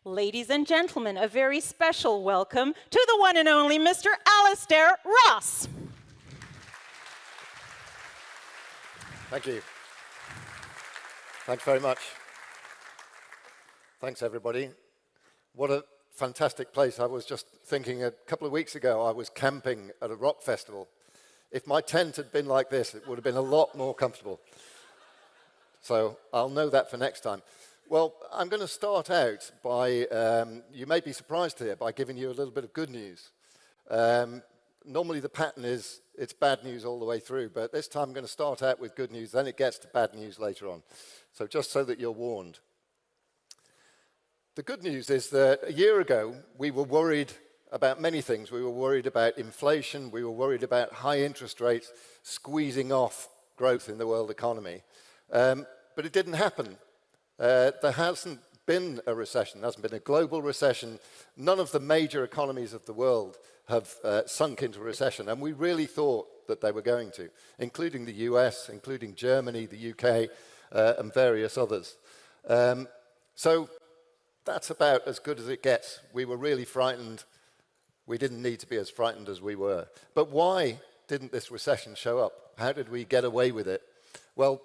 Ladies and gentlemen, a very special welcome to the one and only Mr. Alasdair Ross. Thank you. Thanks very much. Thanks, everybody. What a fantastic place. I was just thinking a couple of weeks ago, I was camping at a rock festival. If my tent had been like this, it would have been a lot more comfortable. So I'll know that for next time. Well, I'm going to start out by, you may be surprised here, by giving you a little bit of good news. Normally the pattern is it's bad news all the way through, but this time I'm going to start out with good news, then it gets to bad news later on. So just so that you're warned. The good news is that a year ago, we were worried about many things. We were worried about inflation, we were worried about high interest rates squeezing off growth in the world economy. But it didn't happen. There hasn't been a recession, there hasn't been a global recession. None of the major economies of the world have sunk into recession, and we really thought that they were going to, including the US, including Germany, the UK, and various others. So that's about as good as it gets. We were really frightened. We didn't need to be as frightened as we were. But why didn't this recession show up? How did we get away with it? Well,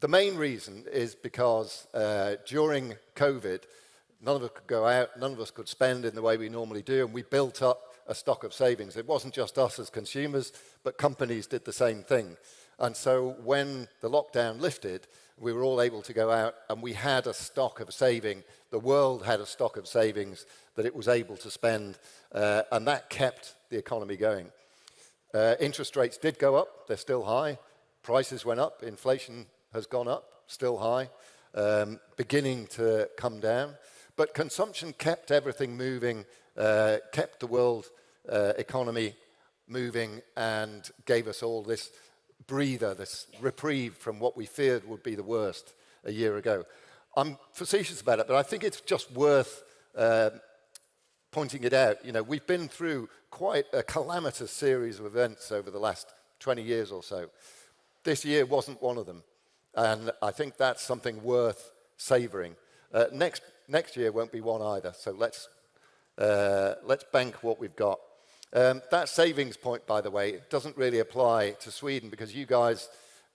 the main reason is because during COVID, none of us could go out, none of us could spend in the way we normally do, and we built up a stock of savings. It wasn't just us as consumers, but companies did the same thing. And so when the lockdown lifted, we were all able to go out, and we had a stock of saving. The world had a stock of savings that it was able to spend, and that kept the economy going. Interest rates did go up, they're still high. Prices went up, inflation has gone up, still high, beginning to come down. But consumption kept everything moving, kept the world economy moving, and gave us all this breather, this reprieve from what we feared would be the worst a year ago. I'm facetious about it, but I think it's just worth pointing it out. You know, we've been through quite a calamitous series of events over the last 20 years or so. This year wasn't one of them. And I think that's something worth savouring. Next year won't be one either, so let's bank what we've got. That savings point, by the way, doesn't really apply to Sweden because you guys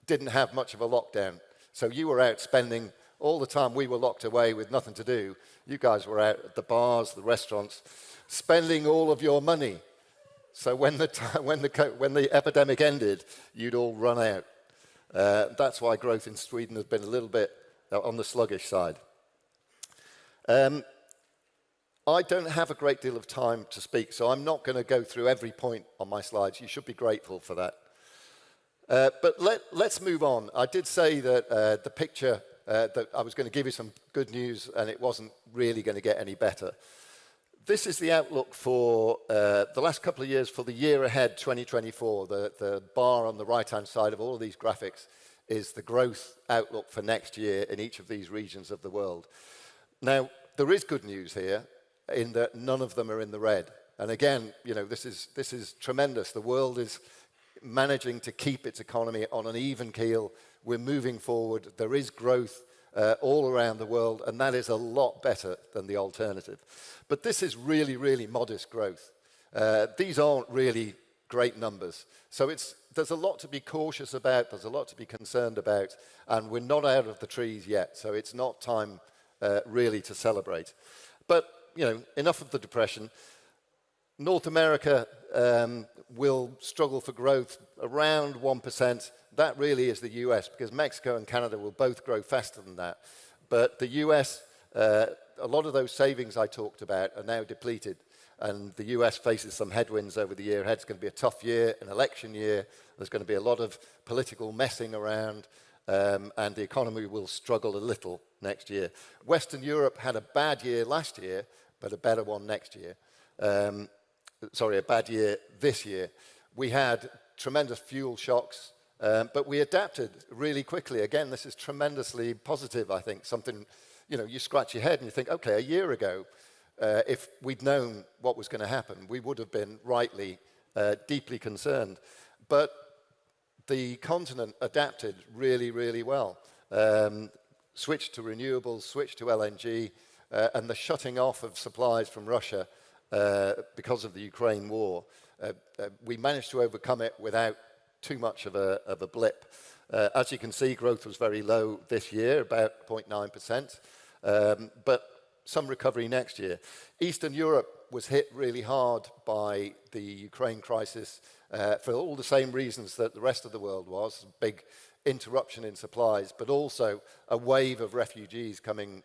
didn't have much of a lockdown. So you were out spending all the time we were locked away with nothing to do. You guys were out at the bars, the restaurants, spending all of your money. So when the epidemic ended, you'd all run out. That's why growth in Sweden has been a little bit on the sluggish side. I don't have a great deal of time to speak, so I'm not going to go through every point on my slides. You should be grateful for that. But let's move on. I did say that the picture, that I was going to give you some good news, and it wasn't really going to get any better. This is the outlook for the last couple of years for the year ahead, 2024. The bar on the right-hand side of all of these graphics is the growth outlook for next year in each of these regions of the world. Now, there is good news here in that none of them are in the red. And again, you know, this is tremendous. The world is managing to keep its economy on an even keel. We're moving forward. There is growth all around the world, and that is a lot better than the alternative. But this is really, really modest growth. These aren't really great numbers. So there's a lot to be cautious about, there's a lot to be concerned about, and we're not out of the trees yet, so it's not time really to celebrate. But, you know, enough of the depression. North America will struggle for growth around 1%. That really is the US, because Mexico and Canada will both grow faster than that. But the US, a lot of those savings I talked about are now depleted, and the US faces some headwinds over the year ahead. It's going to be a tough year, an election year. There's going to be a lot of political messing around, and the economy will struggle a little next year. Western Europe had a bad year last year, but a better one next year. Sorry, a bad year this year. We had tremendous fuel shocks, but we adapted really quickly. Again, this is tremendously positive, I think. Something, you know, you scratch your head and you think, okay, a year ago, if we'd known what was going to happen, we would have been rightly deeply concerned. But the continent adapted really, really well. Switched to renewables, switched to LNG, and the shutting off of supplies from Russia because of the Ukraine war, we managed to overcome it without too much of a blip. As you can see, growth was very low this year, about 0.9%, but some recovery next year. Eastern Europe was hit really hard by the Ukraine crisis for all the same reasons that the rest of the world was, big interruption in supplies, but also a wave of refugees coming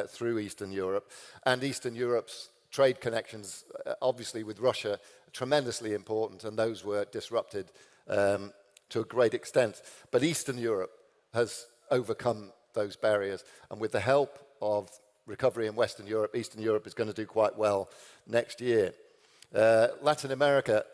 through Eastern Europe, and Eastern Europe's trade connections, obviously with Russia, tremendously important, and those were disrupted to a great extent. But Eastern Europe has overcome those barriers, and with the help of recovery in Western Europe, Eastern Europe is going to do quite well next year. Latin America,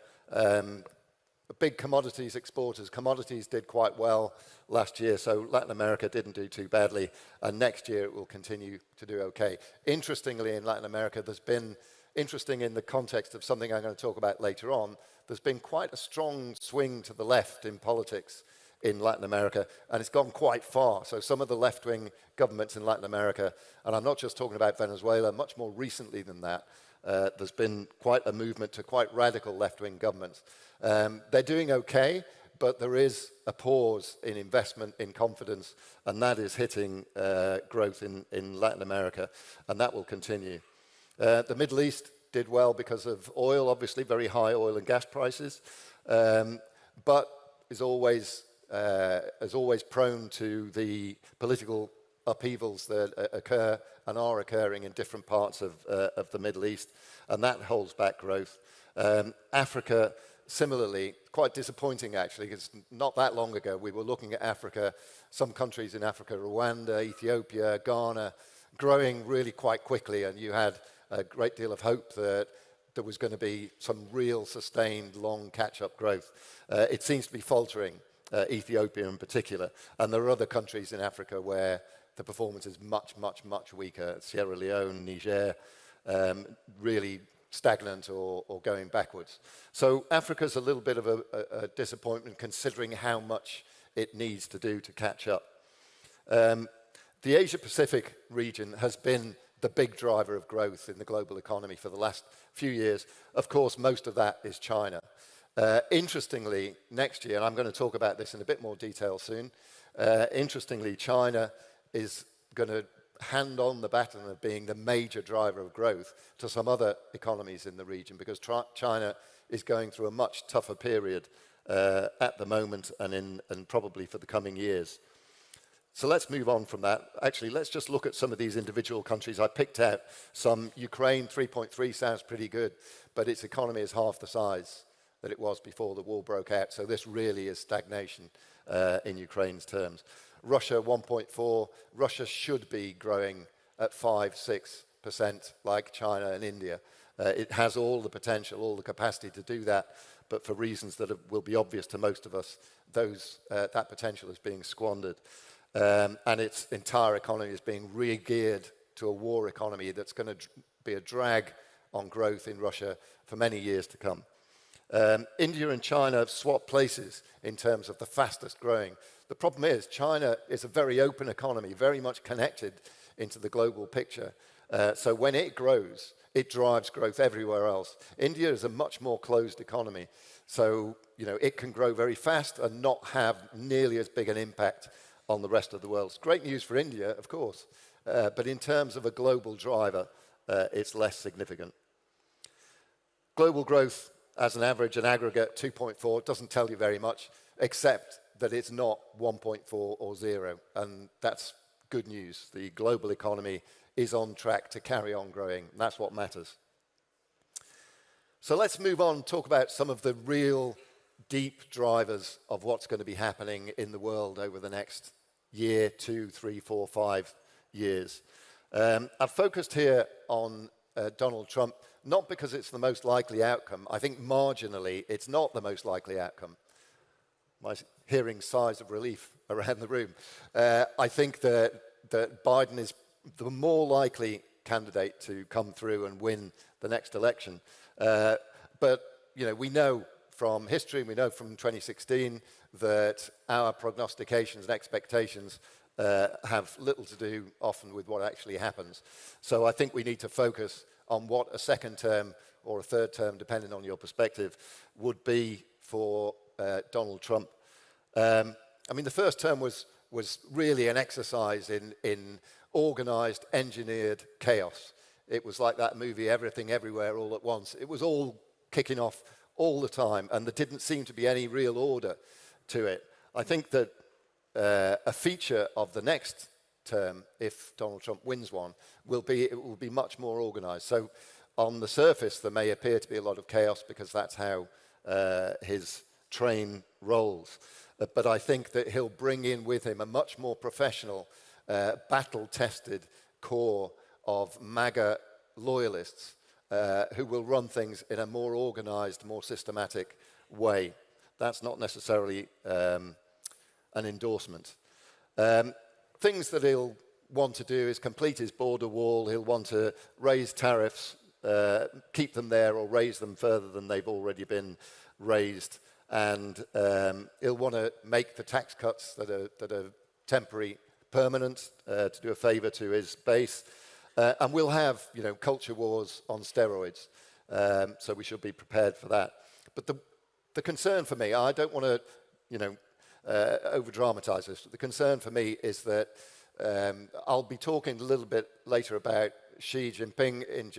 big commodities exporters. Commodities did quite well last year, so Latin America didn't do too badly, and next year it will continue to do okay. Interestingly, in Latin America, there's been, interesting in the context of something I'm going to talk about later on, there's been quite a strong swing to the left in politics in Latin America, and it's gone quite far. So some of the left-wing governments in Latin America, and I'm not just talking about Venezuela, much more recently than that, there's been quite a movement to quite radical left-wing governments. They're doing okay, but there is a pause in investment, in confidence, and that is hitting growth in Latin America, and that will continue. The Middle East did well because of oil, obviously very high oil and gas prices, but is always prone to the political upheavals that occur and are occurring in different parts of the Middle East, and that holds back growth. Africa, similarly, quite disappointing actually, because not that long ago we were looking at Africa, some countries in Africa, Rwanda, Ethiopia, Ghana, growing really quite quickly, and you had a great deal of hope that there was going to be some real sustained long catch-up growth. It seems to be faltering, Ethiopia in particular, and there are other countries in Africa where the performance is much, much, much weaker. Sierra Leone, Niger, really stagnant or going backwards. So Africa's a little bit of a disappointment considering how much it needs to do to catch up. The Asia-Pacific region has been the big driver of growth in the global economy for the last few years. Of course, most of that is China. Interestingly, next year, and I'm going to talk about this in a bit more detail soon, interestingly, China is going to hand on the baton of being the major driver of growth to some other economies in the region, because China is going through a much tougher period at the moment and probably for the coming years. So let's move on from that. Actually, let's just look at some of these individual countries. I picked out some. Ukraine, 3.3 sounds pretty good, but its economy is half the size that it was before the war broke out. So this really is stagnation in Ukraine's terms. Russia, 1.4. Russia should be growing at 5-6% like China and India. It has all the potential, all the capacity to do that, but for reasons that will be obvious to most of us, that potential is being squandered. And its entire economy is being re-geared to a war economy that's going to be a drag on growth in Russia for many years to come. India and China have swapped places in terms of the fastest growing. The problem is China is a very open economy, very much connected into the global picture. So when it grows, it drives growth everywhere else. India is a much more closed economy. So, it can grow very fast and not have nearly as big an impact on the rest of the world. It's great news for India, of course, but in terms of a global driver, it's less significant. Global growth as an average, an aggregate, 2.4, doesn't tell you very much, except that it's not 1.4 or 0, and that's good news. The global economy is on track to carry on growing, and that's what matters. So let's move on and talk about some of the real deep drivers of what's going to be happening in the world over the next year, 2, 3, 4, 5 years. I've focused here on Donald Trump, not because it's the most likely outcome. I think marginally it's not the most likely outcome. My hearing sighs of relief around the room. I think that Biden is the more likely candidate to come through and win the next election. But we know from history, we know from 2016 that our prognostications and expectations have little to do often with what actually happens. So I think we need to focus on what a second term or a third term, depending on your perspective, would be for Donald Trump. I mean, the first term was really an exercise in organized, engineered chaos. It was like that movie, Everything Everywhere All at Once. It was all kicking off all the time, and there didn't seem to be any real order to it. I think that a feature of the next term, if Donald Trump wins one, it will be much more organized. So on the surface, there may appear to be a lot of chaos because that's how his train rolls. But I think that he'll bring in with him a much more professional, battle-tested core of MAGA loyalists who will run things in a more organized, more systematic way. That's not necessarily an endorsement. Things that he'll want to do is complete his border wall. He'll want to raise tariffs, keep them there or raise them further than they've already been raised. And he'll want to make the tax cuts that are temporary permanent to do a favor to his base. And we'll have, culture wars on steroids. So we should be prepared for that. But the concern for me, I don't want to, over-dramatize this. But the concern for me is that I'll be talking a little bit later about Xi Jinping in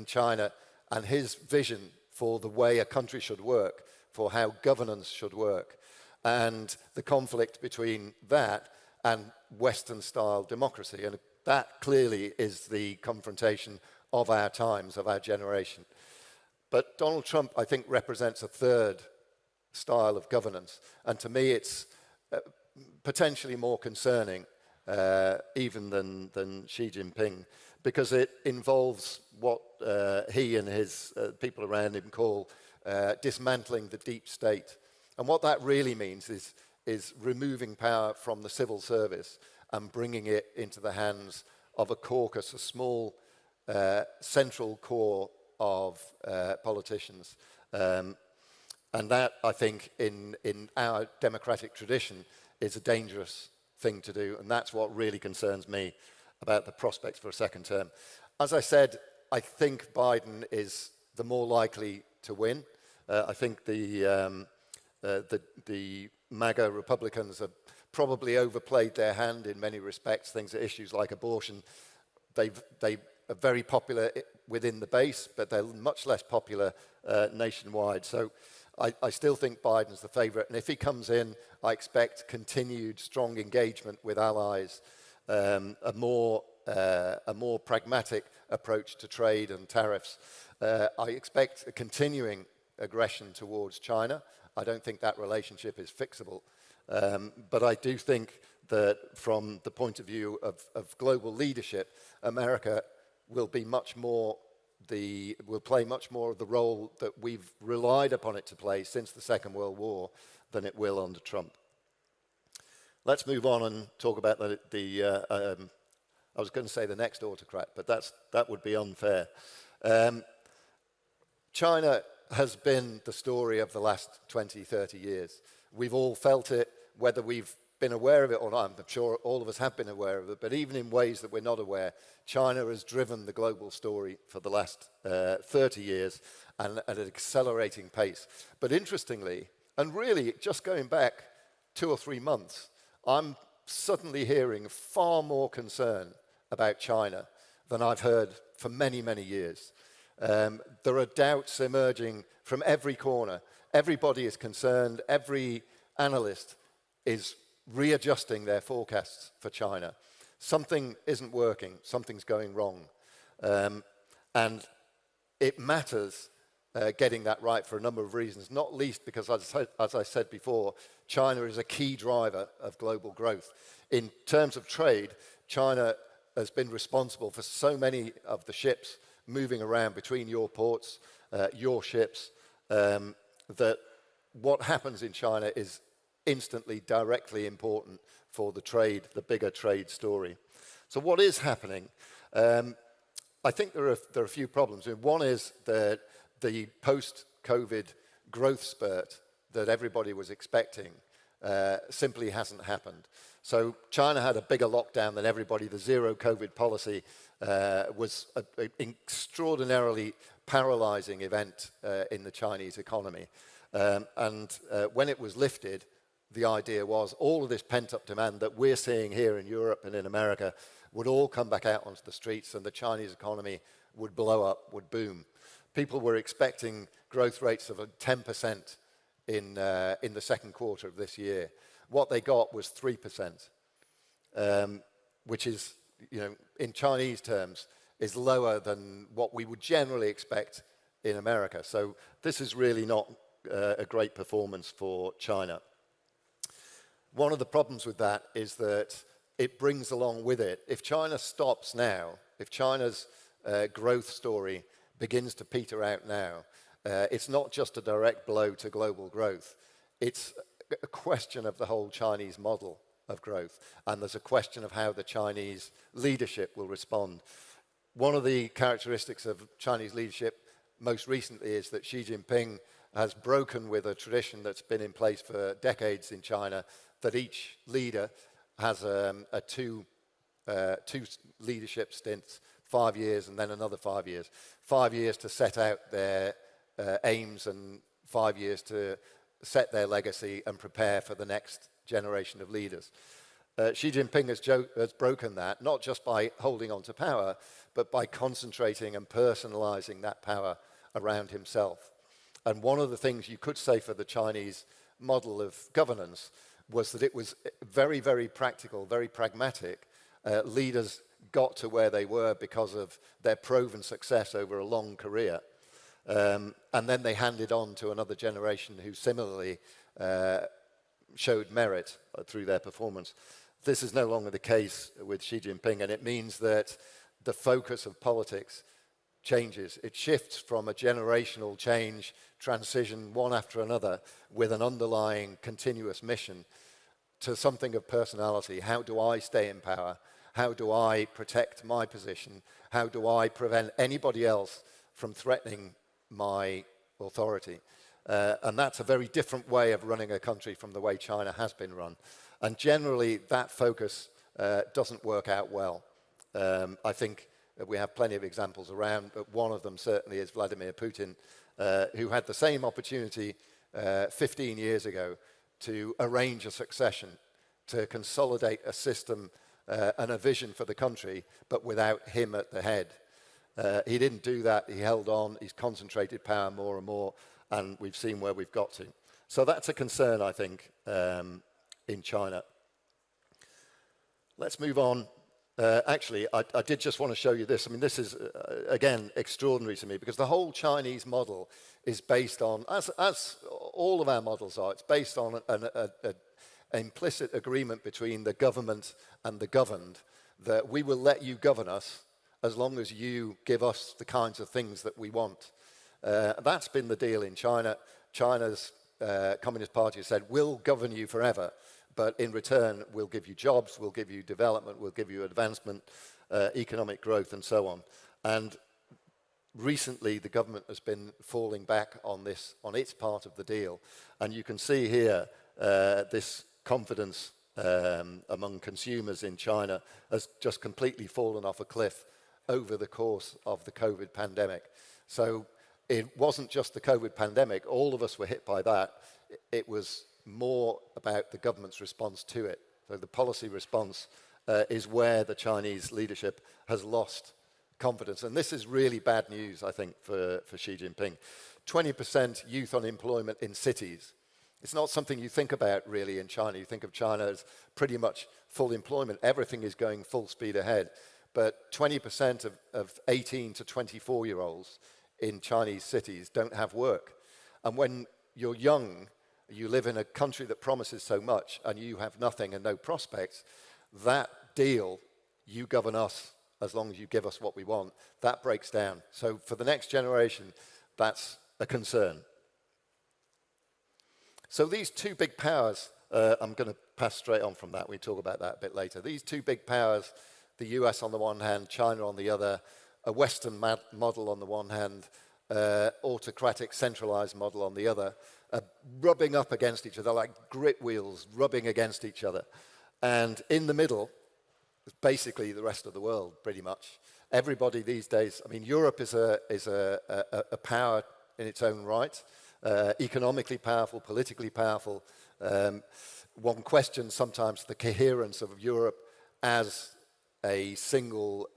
China, and his vision for the way a country should work, for how governance should work, and the conflict between that and Western-style democracy. And that clearly is the confrontation of our times, of our generation. But Donald Trump, I think, represents a third style of governance. And to me, it's potentially more concerning even than Xi Jinping, because it involves what he and his people around him call dismantling the deep state. And what that really means is removing power from the civil service and bringing it into the hands of a caucus, a small central core of politicians. And that, I think, in our democratic tradition, is a dangerous thing to do. And that's what really concerns me about the prospects for a second term. As I said, I think Biden is the more likely to win. I think the MAGA Republicans have probably overplayed their hand in many respects. Issues like abortion, they are very popular within the base, but they're much less popular nationwide. So I still think Biden's the favorite. And if he comes in, I expect continued strong engagement with allies, a more pragmatic approach to trade and tariffs. I expect a continuing aggression towards China. I don't think that relationship is fixable. But I do think that from the point of view of global leadership, America will be will play much more of the role that we've relied upon it to play since the Second World War than it will under Trump. Let's move on and talk about I was going to say the next autocrat, but that would be unfair. China has been the story of the last 20, 30 years. We've all felt it, whether we've been aware of it or not. I'm sure all of us have been aware of it, but even in ways that we're not aware, China has driven the global story for the last 30 years and at an accelerating pace. But interestingly, and really just going back 2 or 3 months, I'm suddenly hearing far more concern about China than I've heard for many, many years. There are doubts emerging from every corner. Everybody is concerned. Every analyst is readjusting their forecasts for China. Something isn't working. Something's going wrong. And it matters getting that right for a number of reasons, not least because, as I said before, China is a key driver of global growth. In terms of trade, China has been responsible for so many of the ships moving around between your ports, your ships, that what happens in China is instantly, directly important for the trade, the bigger trade story. So what is happening? I think there are a few problems. One is that the post-COVID growth spurt that everybody was expecting simply hasn't happened. So China had a bigger lockdown than everybody. The zero COVID policy was an extraordinarily paralyzing event in the Chinese economy. When it was lifted, the idea was all of this pent-up demand that we're seeing here in Europe and in America would all come back out onto the streets, and the Chinese economy would blow up, would boom. People were expecting growth rates of 10% in the second quarter of this year. What they got was 3%, which is, in Chinese terms, is lower than what we would generally expect in America. So this is really not a great performance for China. One of the problems with that is that it brings along with it, if China stops now, if China's growth story begins to peter out now, it's not just a direct blow to global growth. It's a question of the whole Chinese model of growth, and there's a question of how the Chinese leadership will respond. One of the characteristics of Chinese leadership most recently is that Xi Jinping has broken with a tradition that's been in place for decades in China, that each leader has two leadership stints, 5 years and then another 5 years. 5 years to set out their aims and 5 years to set their legacy and prepare for the next generation of leaders. Xi Jinping has broken that, not just by holding on to power, but by concentrating and personalizing that power around himself. And one of the things you could say for the Chinese model of governance was that it was very, very practical, very pragmatic. Leaders got to where they were because of their proven success over a long career. And then they handed on to another generation who similarly showed merit through their performance. This is no longer the case with Xi Jinping, and it means that the focus of politics changes. It shifts from a generational change, transition one after another with an underlying continuous mission to something of personality. How do I stay in power? How do I protect my position? How do I prevent anybody else from threatening my authority? And that's a very different way of running a country from the way China has been run. And generally, that focus doesn't work out well. I think we have plenty of examples around, but one of them certainly is Vladimir Putin, who had the same opportunity 15 years ago to arrange a succession, to consolidate a system and a vision for the country, but without him at the head. He didn't do that. He held on. He's concentrated power more and more, and we've seen where we've got to. So that's a concern, I think, in China. Let's move on. Actually, I did just want to show you this. I mean, this is, again, extraordinary to me, because the whole Chinese model is based on, as all of our models are, it's based on an implicit agreement between the government and the governed, that we will let you govern us as long as you give us the kinds of things that we want. That's been the deal in China. China's Communist Party has said, we'll govern you forever, but in return, we'll give you jobs, we'll give you development, we'll give you advancement, economic growth, and so on. And recently, the government has been falling back on this, on its part of the deal. And you can see here, this confidence among consumers in China has just completely fallen off a cliff over the course of the COVID pandemic. So it wasn't just the COVID pandemic. All of us were hit by that. It was more about the government's response to it. So the policy response is where the Chinese leadership has lost confidence. And this is really bad news, I think, for Xi Jinping. 20% youth unemployment in cities. It's not something you think about really in China. You think of China as pretty much full employment. Everything is going full speed ahead. But 20% of 18 to 24-year-olds in Chinese cities don't have work. And when you're young, you live in a country that promises so much, and you have nothing and no prospects, that deal, you govern us as long as you give us what we want, that breaks down. So for the next generation, that's a concern. So these two big powers, I'm going to pass straight on from that. We talk about that a bit later. These two big powers, the US on the one hand, China on the other, a Western model on the one hand, autocratic centralized model on the other, rubbing up against each other like grit wheels rubbing against each other. And in the middle is basically the rest of the world, pretty much. Everybody these days, I mean, Europe is a power in its own right, economically powerful, politically powerful. One questions sometimes the coherence of Europe as a single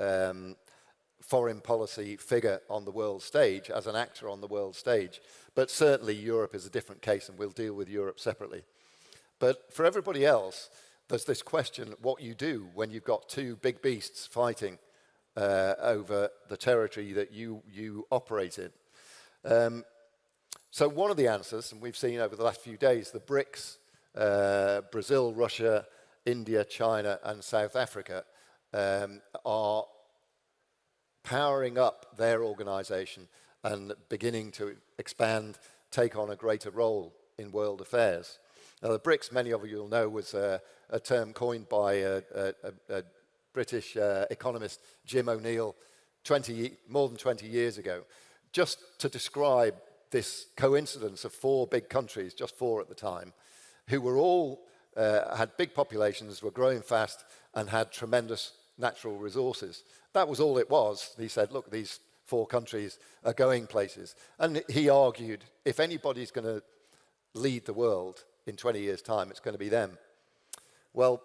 foreign policy figure on the world stage, as an actor on the world stage. But certainly Europe is a different case, and we'll deal with Europe separately. But for everybody else, there's this question, what you do when you've got two big beasts fighting over the territory that you operate in. So one of the answers, and we've seen over the last few days, the BRICS, Brazil, Russia, India, China, and South Africa are powering up their organization and beginning to expand, take on a greater role in world affairs. Now, the BRICS, many of you will know, was a term coined by a British economist, Jim O'Neill, more than 20 years ago, just to describe this coincidence of four big countries, just four at the time, who were all, had big populations, were growing fast, and had tremendous natural resources. That was all it was. He said, look, these four countries are going places. And he argued, if anybody's going to lead the world in 20 years' time, it's going to be them. Well,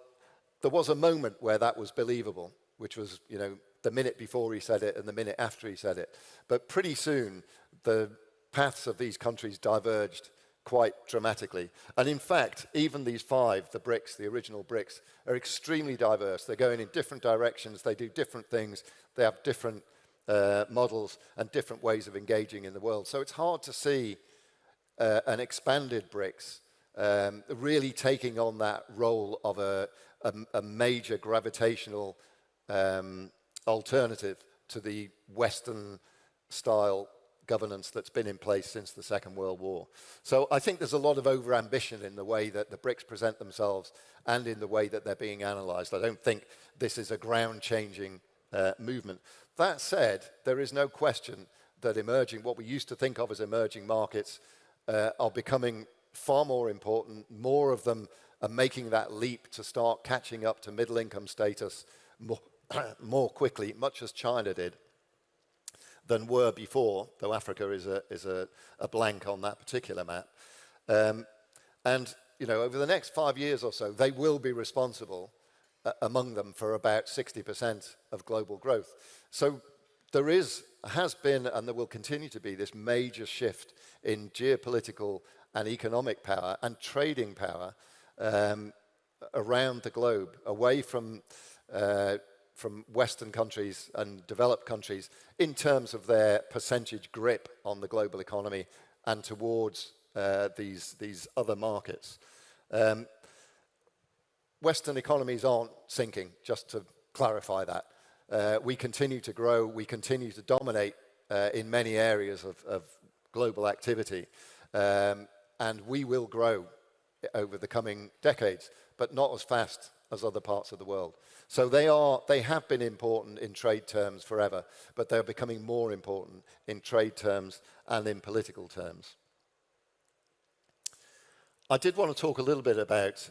there was a moment where that was believable, which was, you know, the minute before he said it and the minute after he said it. But pretty soon, the paths of these countries diverged quite dramatically. And in fact, even these five, the BRICS, the original BRICS, are extremely diverse. They're going in different directions. They do different things. They have different models and different ways of engaging in the world. So it's hard to see an expanded BRICS really taking on that role of a major gravitational alternative to the Western-style governance that's been in place since the Second World War. So I think there's a lot of over-ambition in the way that the BRICS present themselves and in the way that they're being analysed. I don't think this is a ground-changing movement. That said, there is no question that what we used to think of as emerging markets are becoming far more important. More of them are making that leap to start catching up to middle income status more quickly, much as China did, than were before, though Africa is a blank on that particular map. And you know, over the next 5 years or so, they will be responsible among them for about 60% of global growth. So there has been, and there will continue to be, this major shift in geopolitical and economic power and trading power around the globe, away from Western countries and developed countries in terms of their percentage grip on the global economy and towards these other markets. Western economies aren't sinking, just to clarify that. We continue to grow, we continue to dominate in many areas of global activity, and we will grow over the coming decades, but not as fast as other parts of the world. So they have been important in trade terms forever, but they're becoming more important in trade terms and in political terms. I did want to talk a little bit about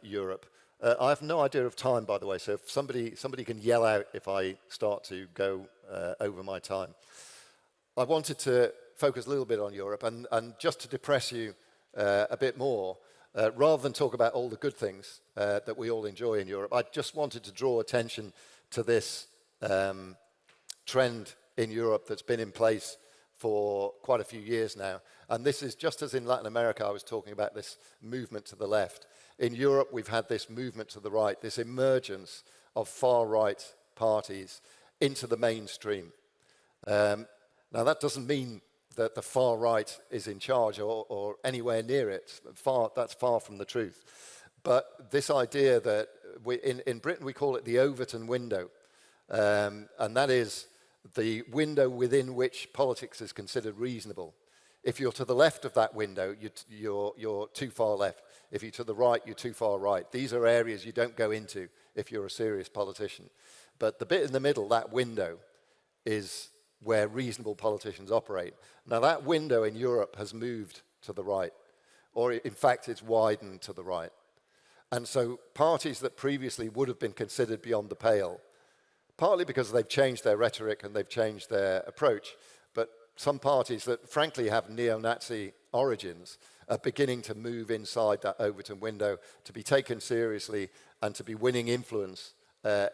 Europe. I have no idea of time, by the way, so if somebody can yell out if I start to go over my time. I wanted to focus a little bit on Europe, and just to depress you a bit more, rather than talk about all the good things that we all enjoy in Europe, I just wanted to draw attention to this trend in Europe that's been in place for quite a few years now. And this is just as in Latin America, I was talking about this movement to the left. In Europe, we've had this movement to the right, this emergence of far-right parties into the mainstream. Now, that doesn't mean that the far right is in charge or anywhere near it. That's far from the truth. But this idea that in Britain we call it the Overton window, and that is the window within which politics is considered reasonable. If you're to the left of that window, you're too far left. If you're to the right, you're too far right. These are areas you don't go into if you're a serious politician. But the bit in the middle, that window, is where reasonable politicians operate. Now, that window in Europe has moved to the right, or in fact, it's widened to the right. And so parties that previously would have been considered beyond the pale, partly because they've changed their rhetoric and they've changed their approach, but some parties that frankly have neo-Nazi origins are beginning to move inside that Overton window, to be taken seriously and to be winning influence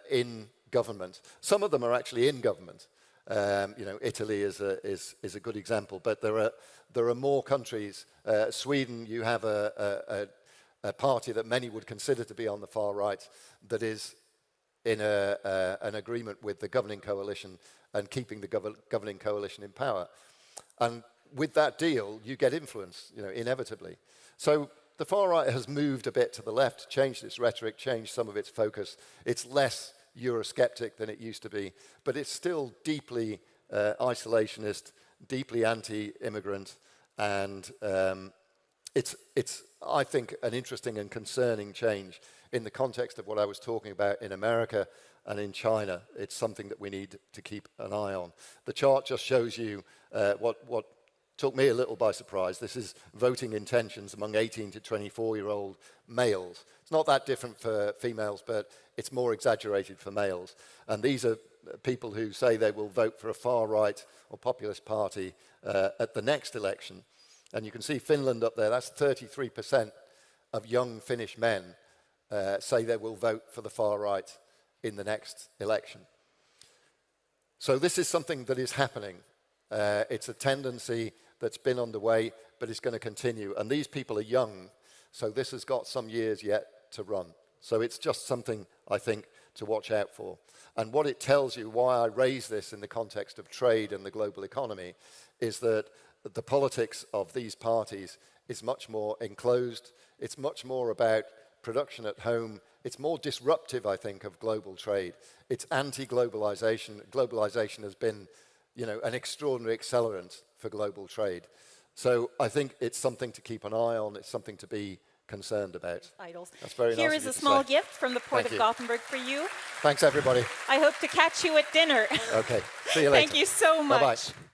in government. Some of them are actually in government. Italy is a good example, but there are more countries. Sweden, you have a party that many would consider to be on the far right that is in an agreement with the governing coalition and keeping the governing coalition in power. And with that deal, you get influence, inevitably. So the far right has moved a bit to the left, changed its rhetoric, changed some of its focus. It's less Eurosceptic than it used to be, but it's still deeply isolationist, deeply anti-immigrant, and it's, I think, an interesting and concerning change in the context of what I was talking about in America and in China. It's something that we need to keep an eye on. The chart just shows you what took me a little by surprise. This is voting intentions among 18 to 24-year-old males. It's not that different for females, but it's more exaggerated for males. And these are people who say they will vote for a far-right or populist party at the next election. And you can see Finland up there. That's 33% of young Finnish men say they will vote for the far right in the next election. So this is something that is happening. It's a tendency that's been underway, but it's going to continue. And these people are young, so this has got some years yet to run. So it's just something, I think, to watch out for. And what it tells you, why I raise this in the context of trade and the global economy, is that the politics of these parties is much more enclosed. It's much more about production at home. It's more disruptive, I think, of global trade. It's anti-globalization. Globalization has been, an extraordinary accelerant for global trade. So I think it's something to keep an eye on. It's something to be concerned about. Idols. That's very nice. Here is a small gift from the Port of Gothenburg for you. Thanks, everybody. I hope to catch you at dinner. Okay. See you later. Thank you so much. Bye-bye.